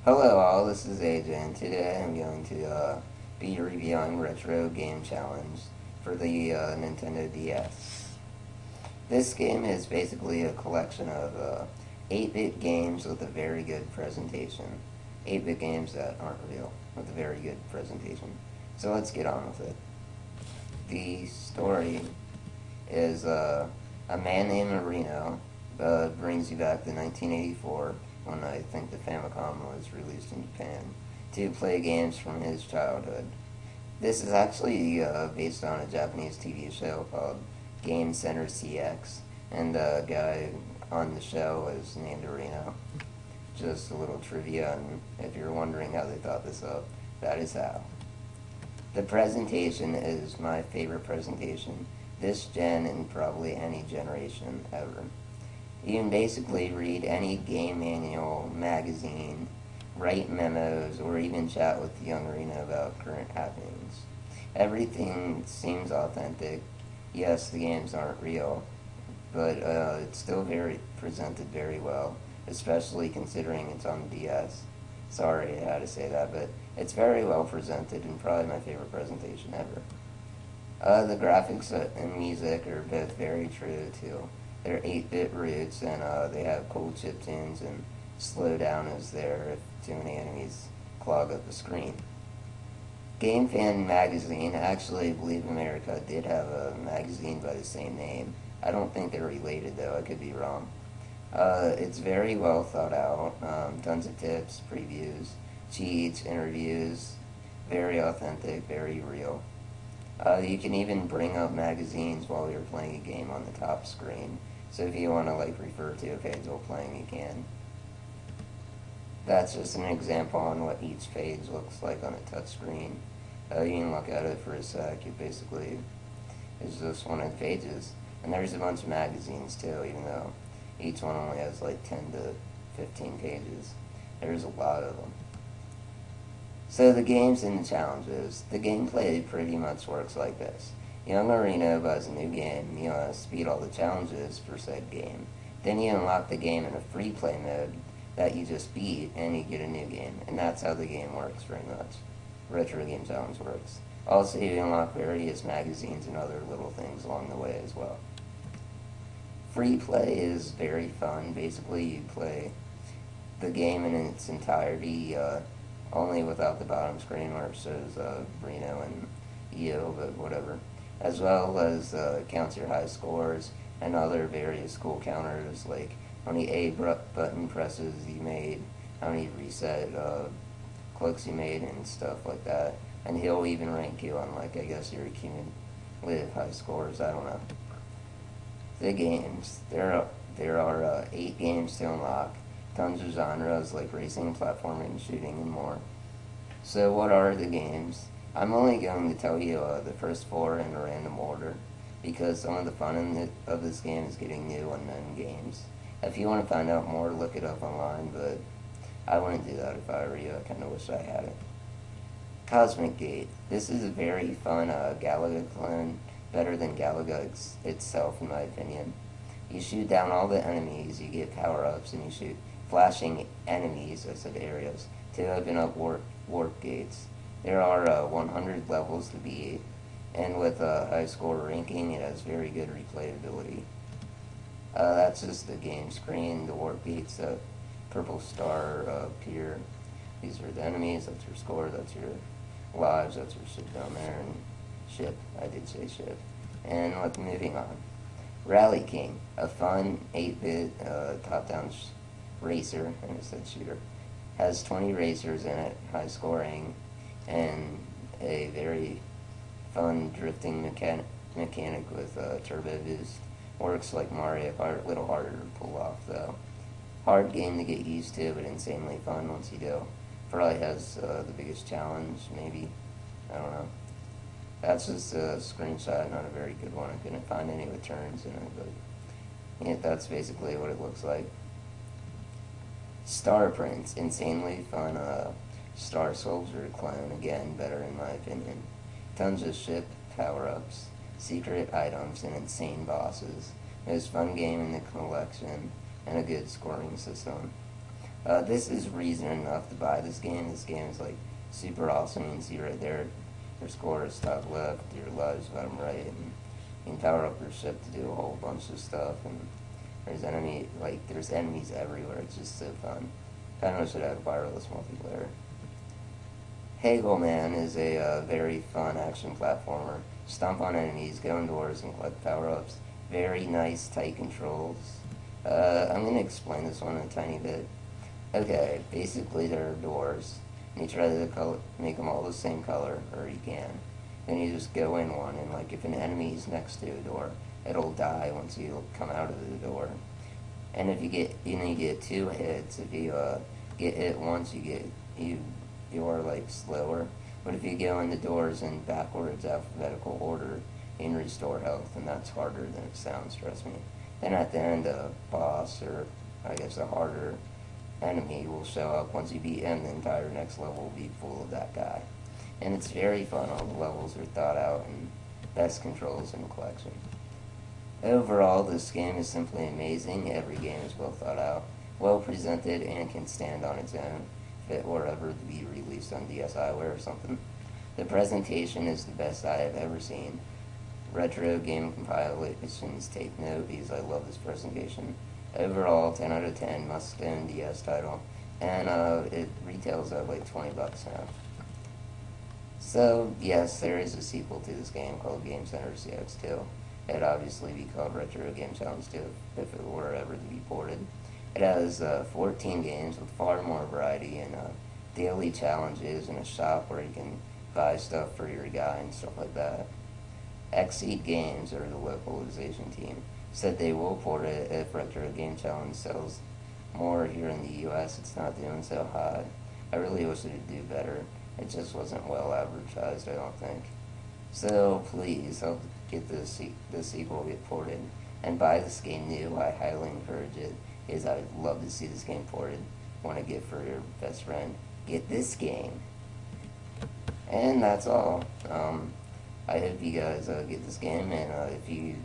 Hello all, this is AJ, and today I'm going to be reviewing Retro Game Challenge for the Nintendo DS. This game is basically a collection of 8-bit games with a very good presentation. 8-bit games that aren't real, with a very good presentation. So let's get on with it. The story is a man named Marino brings you back to 1984 when I think the Famicom was released in Japan to play games from his childhood. This is actually based on a Japanese TV show called Game Center CX, and the guy on the show is named Reno. Just a little trivia, and if you're wondering how they thought this up, that is how. The presentation is my favorite presentation this gen and probably any generation ever. You can basically read any game manual, magazine, write memos, or even chat with the young Reno about current happenings. Everything seems authentic. Yes, the games aren't real, but it's still presented very well, especially considering it's on the DS. Sorry I had to say that, but it's very well presented and probably my favorite presentation ever. The graphics and music are both very true to their 8-bit roots, and they have cool chiptunes and slowdown is there if too many enemies clog up the screen. GameFan Magazine, actually I believe America did have a magazine by the same name. I don't think they're related though, I could be wrong. It's very well thought out, tons of tips, previews, cheats, interviews, very authentic, very real. You can even bring up magazines while you're playing a game on the top screen. So if you want to refer to a page while playing, you can. That's just an example on what each page looks like on a touch screen. You can look at it for a sec. It basically is just one of the pages. And there's a bunch of magazines too, even though each one only has 10 to 15 pages. There's a lot of them. So the games and the challenges. The gameplay pretty much works like this. Young Marino buys a new game. You must beat all the challenges for said game. Then you unlock the game in a free play mode that you just beat, and you get a new game. And that's how the game works pretty much. Retro Game Challenge works. Also, you unlock various magazines and other little things along the way as well. Free play is very fun. Basically, you play the game in its entirety, only without the bottom screen where it shows Reno and EO, but whatever. As well as counts your high scores and other various cool counters, like how many A button presses you made, how many reset clicks you made, and stuff like that. And he'll even rank you on, I guess, your cumulative high scores, I don't know. The games. There are 8 games to unlock. Tons of genres like racing, platforming, shooting, and more. So what are the games? I'm only going to tell you the first 4 in a random order, because some of the fun of this game is getting new unknown games. If you want to find out more, look it up online, but I wouldn't do that if I were you. I kind of wish I had it. Cosmic Gate. This is a very fun Galaga clone, better than Galaga itself in my opinion. You shoot down all the enemies, you get power-ups, and you shoot flashing enemies, I said areas, to open up warp gates. There are 100 levels to beat, and with a high score ranking, it has very good replayability. That's just the game screen, the warp gates, the purple star up here. These are the enemies, that's your score, that's your lives, that's your ship down there, and ship, I did say ship. And moving on. Rally King, a fun 8-bit top-down racer, and it said shooter. Has 20 racers in it, high scoring, and a very fun drifting mechanic with turbo boost. Works like Mario Kart, a little harder to pull off though. Hard game to get used to, but insanely fun once you do. Probably has the biggest challenge, maybe. I don't know. That's just a screenshot, not a very good one. I couldn't find any returns in it, but yeah, that's basically what it looks like. Star Prince, insanely fun Star Soldier clone, again, better in my opinion. Tons of ship power-ups, secret items, and insane bosses. Most fun game in the collection, and a good scoring system. This is reason enough to buy this game. This game is like super awesome. You can see right there, your score is top left, your lives bottom right, and you can power up your ship to do a whole bunch of stuff. And there's enemies everywhere. It's just so fun. Kind of wish it had wireless multiplayer. Haggle Man is a very fun action platformer. Stomp on enemies, go indoors, and collect power-ups. Very nice, tight controls. I'm going to explain this one a tiny bit. Okay, basically there are doors, and you try to make them all the same color, or you can. Then you just go in one, and like if an enemy is next to a door, it'll die once you come out of the door. And if you get 2 hits. If you get hit once, you're like slower. But if you go in the doors in backwards alphabetical order, you can restore health, and that's harder than it sounds, trust me. Then at the end, a boss, or I guess a harder enemy, will show up. Once you beat him, the entire next level will be full of that guy. And it's very fun. All the levels are thought out, and best controls in the collection. Overall, this game is simply amazing. Every game is well thought out, well presented, and can stand on its own if it were ever to be released on DSiWare or something. The presentation is the best I have ever seen. Retro game compilations take note because I love this presentation. Overall, 10 out of 10, must-own DS title, and it retails at like $20 now. So, yes, there is a sequel to this game called Game Center CX2. It'd obviously be called Retro Game Challenge 2 if it were ever to be ported. It has 14 games with far more variety and daily challenges and a shop where you can buy stuff for your guy and stuff like that. Exceed Games, or the localization team, said they will port it if Retro Game Challenge sells more here in the US. It's not doing so hot. I really wish it would do better. It just wasn't well advertised, I don't think. So please help get the sequel get ported and buy this game new. I highly encourage it, because I'd love to see this game ported. Want to get for your best friend? Get this game. And that's all. I hope you guys get this game, and if you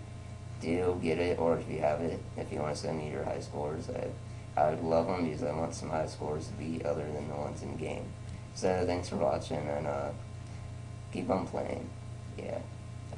do get it, or if you have it, if you want to send me your high scores, I would love them, because I want some high scores to be other than the ones in game. So thanks for watching, and keep on playing. Yeah.